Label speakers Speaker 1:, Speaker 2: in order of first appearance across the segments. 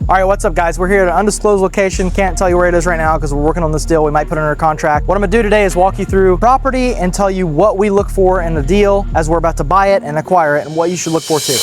Speaker 1: All right, what's up guys? We're here at an undisclosed location. Can't tell you where it is right now because we're working on this deal. We might put it under contract. What I'm gonna do today is walk you through property and tell you what we look for in the deal as we're about to buy it and acquire it and what you should look for too.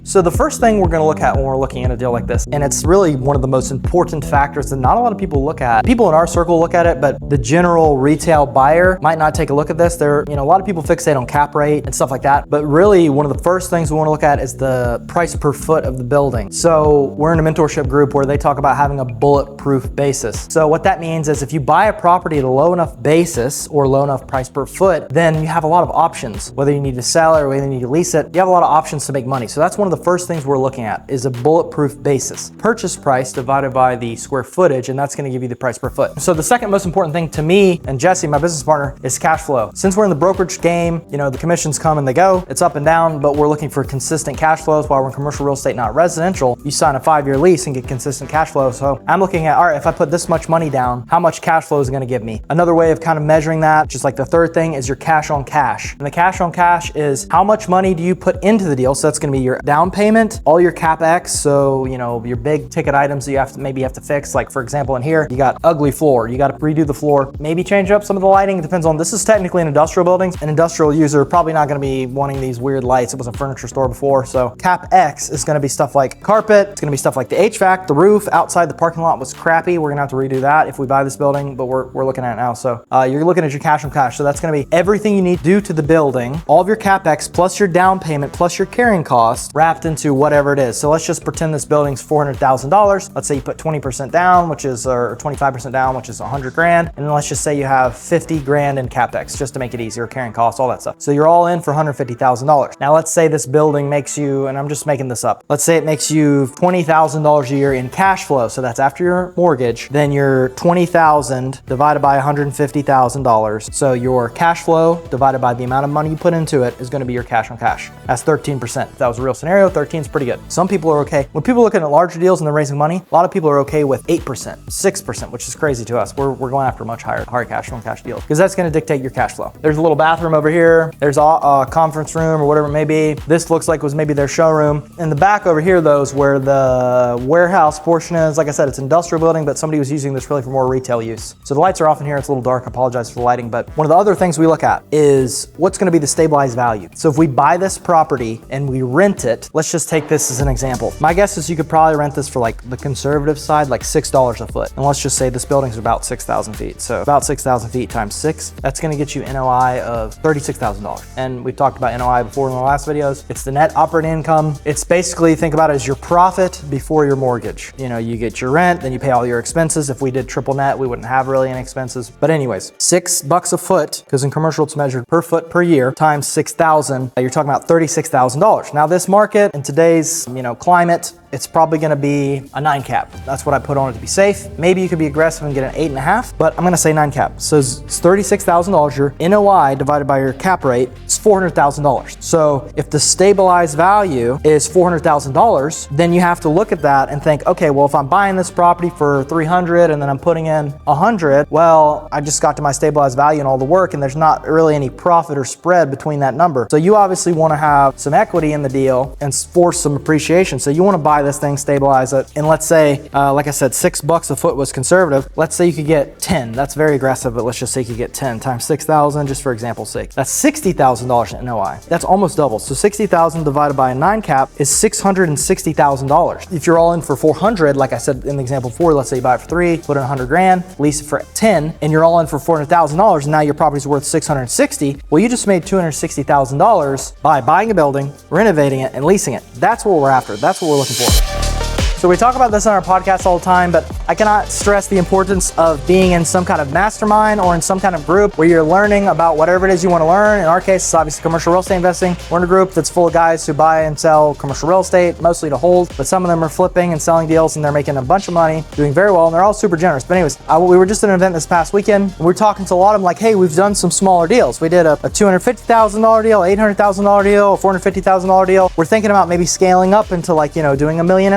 Speaker 1: So the first thing we're gonna look at when we're looking at a deal like this, and it's really one of the most important factors that not a lot of people look at. People in our circle look at it, but the general retail buyer might not take a look at this. A lot of people fixate on cap rate and stuff like that, but really one of the first things we wanna look at is the price per foot of the building. So we're in a mentorship group where they talk about having a bulletproof basis. So what that means is if you buy a property at a low enough basis or low enough price per foot, then you have a lot of options. Whether you need to sell it or whether you need to lease it, you have a lot of options to make money. So that's one of the first things we're looking at is a bulletproof basis. Purchase price divided by the square footage, and that's gonna give you the price per foot. So the second most important thing to me and Jesse, my business partner, is cash flow. Since we're in the brokerage game, the commissions come and they go. It's up and down, but we're looking for consistent cash flows. While we're in commercial real estate, not residential, you sign a 5-year lease and get consistent cash flow. So I'm looking at, all right, if I put this much money down, how much cash flow is it gonna give me? Another way of kind of measuring that, just like the third thing, is your cash on cash. And the cash on cash is how much money do you put into the deal? So that's gonna be your down payment, all your CapEx, so your big ticket items that you have to fix. Like for example, in here, you got ugly floor, you got to redo the floor, maybe change up some of the lighting. It depends on, this is technically an industrial building. An industrial user probably not going to be wanting these weird lights. It was a furniture store before. So CapEx is going to be stuff like carpet, it's going to be stuff like the HVAC, the roof outside the parking lot was crappy. We're gonna have to redo that if we buy this building, but we're looking at it now. So you're looking at your cash on cash. So that's going to be everything you need to do to the building, all of your CapEx plus your down payment plus your carrying costs wrapped into whatever it is. So let's just pretend this building's $400,000. Let's say you put 20% down, or 25% down, which is 100 grand. And then let's just say you have 50 grand in CapEx, just to make it easier, carrying costs, all that stuff. So you're all in for $150,000. Now let's say this building makes you, and I'm just making this up, let's say it makes you $20,000 a year in cash flow. So that's after your mortgage. Then your $20,000 divided by $150,000. So your cash flow divided by the amount of money you put into it is gonna be your cash on cash. That's 13%. If that was a real scenario, 13 is pretty good. Some people are okay. When people are looking at larger deals and they're raising money, a lot of people are okay with 8%, 6%, which is crazy to us. We're going after much higher cash on cash deals because that's going to dictate your cash flow. There's a little bathroom over here. There's a conference room or whatever it may be. This looks like was maybe their showroom. In the back over here, though, is where the warehouse portion is. Like I said, it's an industrial building, but somebody was using this really for more retail use. So the lights are off in here. It's a little dark. I apologize for the lighting, but one of the other things we look at is what's going to be the stabilized value. So if we buy this property and we rent it, let's just take this as an example. My guess is you could probably rent this for like the conservative side, like $6 a foot. And let's just say this building's about 6,000 feet. So about 6,000 feet times 6, that's gonna get you NOI of $36,000. And we've talked about NOI before in the last videos. It's the net operating income. It's basically, think about it as your profit before your mortgage. You get your rent, then you pay all your expenses. If we did triple net, we wouldn't have really any expenses. But anyways, $6 a foot, because in commercial it's measured per foot per year, times 6,000, you're talking about $36,000. Now this market in today's, climate, it's probably gonna be a 9 cap. That's what I put on it to be safe. Maybe you could be aggressive and get an 8.5, but I'm gonna say 9 cap. So it's $36,000. Your NOI divided by your cap rate is $400,000. So if the stabilized value is $400,000, then you have to look at that and think, okay, well, if I'm buying this property for 300 and then I'm putting in 100, well, I just got to my stabilized value and all the work, and there's not really any profit or spread between that number. So you obviously wanna have some equity in the deal and force some appreciation. So you wanna buy this thing, stabilize it, and let's say, like I said, $6 a foot was conservative. Let's say you could get 10. That's very aggressive, but let's just say you could get 10 times 6,000, just for example's sake. That's $60,000 in NOI. That's almost double. So 60,000 divided by a 9 cap is $660,000. If you're all in for 400, like I said in the example before, let's say you buy it for 3, put in 100 grand, lease it for 10, and you're all in for $400,000, and now your property's worth 660. Well, you just made $260,000 by buying a building, renovating it, and leasing it. That's what we're after. That's what we're looking for. So we talk about this on our podcast all the time, but I cannot stress the importance of being in some kind of mastermind or in some kind of group where you're learning about whatever it is you want to learn. In our case, it's obviously commercial real estate investing. We're in a group that's full of guys who buy and sell commercial real estate, mostly to hold, but some of them are flipping and selling deals and they're making a bunch of money, doing very well, and they're all super generous. But anyways, we were just at an event this past weekend, and we were talking to a lot of them like, hey, we've done some smaller deals. We did a $250,000 deal, $800,000 deal, a $450,000 deal. We're thinking about maybe scaling up into doing $1.5 million,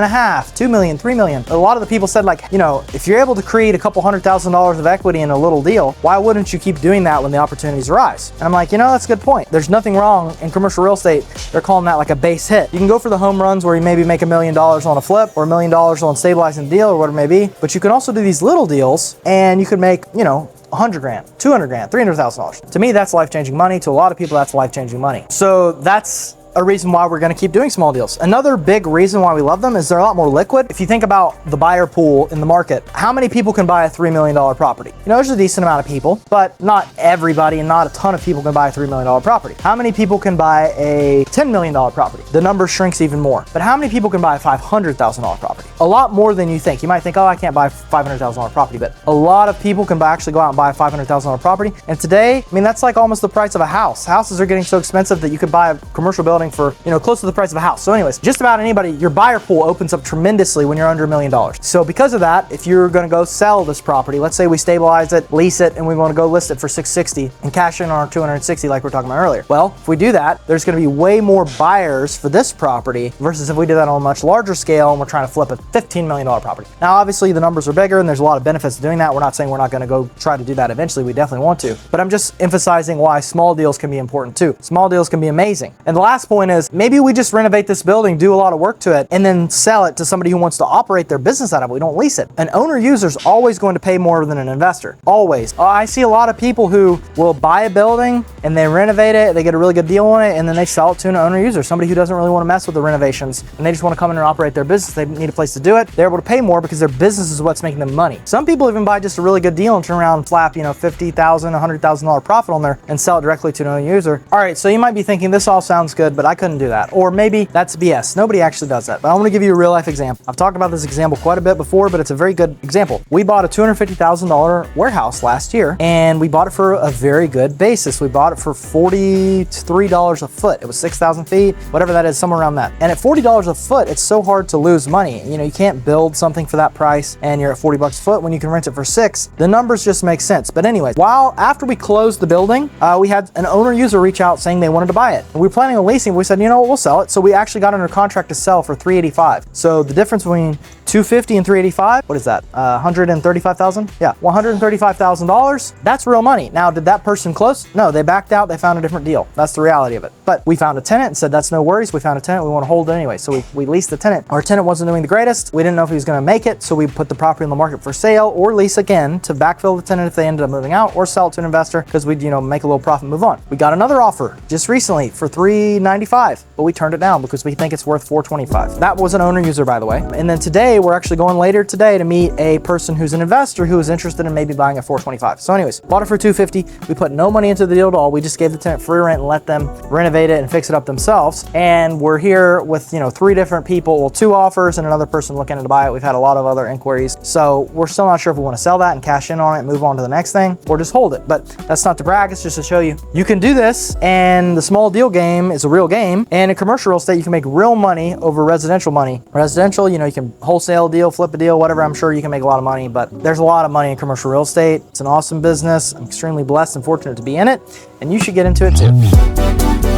Speaker 1: $2 million, $3 million. A lot of the people said know, if you're able to create a couple $100,000 of equity in a little deal, why wouldn't you keep doing that when the opportunities arise? And I'm like, you know, that's a good point. There's nothing wrong in commercial real estate. They're calling that like a base hit. You can go for the home runs where you maybe make $1 million on a flip or $1 million on stabilizing the deal or whatever it may be, but you can also do these little deals and you can make, you know, 100 grand, 200 grand, $300,000. To me, that's life-changing money. To a lot of people, that's life-changing money. So that's a reason why we're going to keep doing small deals. Another big reason why we love them is they're a lot more liquid. If you think about the buyer pool in the market, how many people can buy a $3 million property? You know, there's a decent amount of people, but not everybody and not a ton of people can buy a $3 million property. How many people can buy a $10 million property? The number shrinks even more. But how many people can buy a $500,000 property? A lot more than you think. You might think, oh, I can't buy a $500,000 property, but a lot of people can actually go out and buy a $500,000 property. And today, I mean, that's like almost the price of a house. Houses are getting so expensive that you could buy a commercial building for, you know, close to the price of a house. So anyways, just about anybody, your buyer pool opens up tremendously when you're under $1 million. So because of that, if you're going to go sell this property, let's say we stabilize it, lease it, and we want to go list it for $660 and cash in on our $260 like we were talking about earlier. Well, if we do that, there's going to be way more buyers for this property versus if we do that on a much larger scale and we're trying to flip a $15 million property. Now, obviously the numbers are bigger and there's a lot of benefits to doing that. We're not saying we're not going to go try to do that eventually. We definitely want to, but I'm just emphasizing why small deals can be important too. Small deals can be amazing. And the last point is maybe we just renovate this building, do a lot of work to it, and then sell it to somebody who wants to operate their business out of it. We don't lease it. An owner user is always going to pay more than an investor. Always. I see a lot of people who will buy a building and they renovate it, they get a really good deal on it, and then they sell it to an owner user, somebody who doesn't really want to mess with the renovations, and they just want to come in and operate their business. They need a place to do it. They're able to pay more because their business is what's making them money. Some people even buy just a really good deal and turn around and flap, you know, $50,000, $100,000 profit on there and sell it directly to an owner user. All right, so you might be thinking this all sounds good, but I couldn't do that. Or maybe that's BS. Nobody actually does that. But I want to give you a real life example. I've talked about this example quite a bit before, but it's a very good example. We bought a $250,000 warehouse last year, and we bought it for a very good basis. We bought it for $43 a foot. It was 6,000 feet, whatever that is, somewhere around that. And at $40 a foot, it's so hard to lose money. You know, you can't build something for that price and you're at 40 bucks a foot when you can rent it for $6. The numbers just make sense. But anyways, after we closed the building, we had an owner user reach out saying they wanted to buy it. And we were planning on leasing. We said, you know what, we'll sell it. So we actually got under contract to sell for $385. So the difference between $250 and $385, what is that? $135,000? Yeah, $135,000. That's real money. Now, did that person close? No, they backed out. They found a different deal. That's the reality of it. But we found a tenant and said, that's no worries. We found a tenant. We want to hold it anyway. So we leased the tenant. Our tenant wasn't doing the greatest. We didn't know if he was going to make it. So we put the property on the market for sale or lease again to backfill the tenant if they ended up moving out, or sell it to an investor because we'd, you know, make a little profit and move on. We got another offer just recently for $395, but we turned it down because we think it's worth $425. That was an owner user, by the way. And then today we're actually going later today to meet a person who's an investor who is interested in maybe buying at $425. So anyways, bought it for $250. We put no money into the deal at all. We just gave the tenant free rent and let them renovate it and fix it up themselves. And we're here with, you know, 3 different people, well, 2 offers and another person looking to buy it. We've had a lot of other inquiries. So we're still not sure if we want to sell that and cash in on it and move on to the next thing, or just hold it. But that's not to brag. It's just to show you can do this. And the small deal game is a real game. And in commercial real estate, you can make real money over residential money. Residential, you know, you can wholesale a deal, flip a deal, whatever. I'm sure you can make a lot of money, but there's a lot of money in commercial real estate. It's an awesome business. I'm extremely blessed and fortunate to be in it, and you should get into it too.